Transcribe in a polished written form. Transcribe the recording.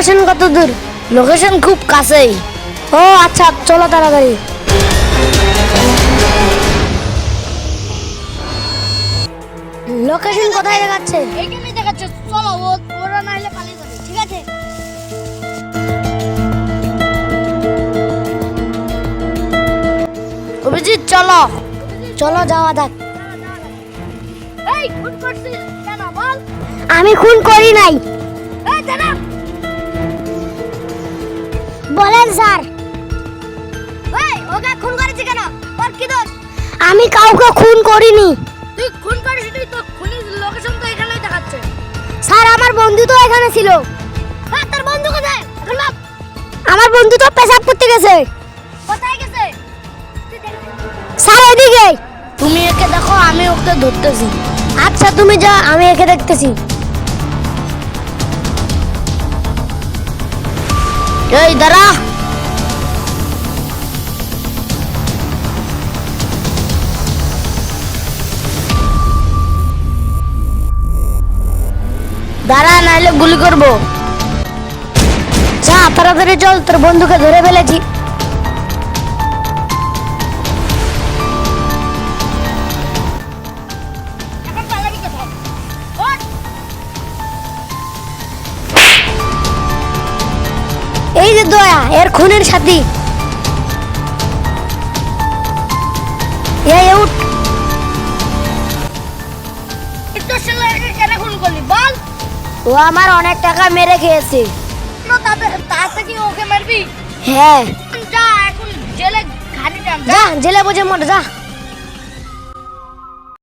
Location কত দূর? Location খুব কাছেই। ও আচ্ছা, চলো তাড়াতাড়ি। লোকেশন কোথায় দেখাচ্ছে? এইখানেই দেখাচ্ছে, চলো। ওরা না হলে পালিয়ে যাবে, ঠিক আছে? অভিজিৎ চলো, চলো যাওয়া যাক। এই খুন করছিস কেন বল? আমি খুন করি নাই। এই দাঁড়া। বলেন স্যার। এই ওকে খুন করেছিস কেন? ওর কি দোষ? আমি কাউকে খুন করিনি। তুই খুন করিস তুই, তো খুনির লোকেশন তো এখানেই দেখাচ্ছে। স্যার আমার বন্ধু তো এখানে ছিল। হ্যাঁ, তোর বন্ধু কোথায়? এখন ভাব। আমার বন্ধু তো পেশাব করতে গেছে। কোথায় গেছে? স্যার এদিকে। তুমি একে দেখো, আমি ওকে ধরতেছি। আচ্ছা তুমি যা, আমি একে দেখতেছি। এই দাঁড়া। দাঁড়া, নাইলে গুলি করবো। যা তাড়াতাড়ি চল, তোর বন্ধুকে ধরে ফেলেছি। এখন পালাবি কোথায়? ওঠ। এই যে দয়া, এর খুনের সাথী। এই উঠ। তুই তোর ছেলেকে কেন খুন করলি বল? ও আমার অনেক টাকা মেরে খেয়েছে। তাতে কি ওকে মারবি? হ্যাঁ, যা এখন জেলে ঘানি টান। যা জেলে বসে মর যা।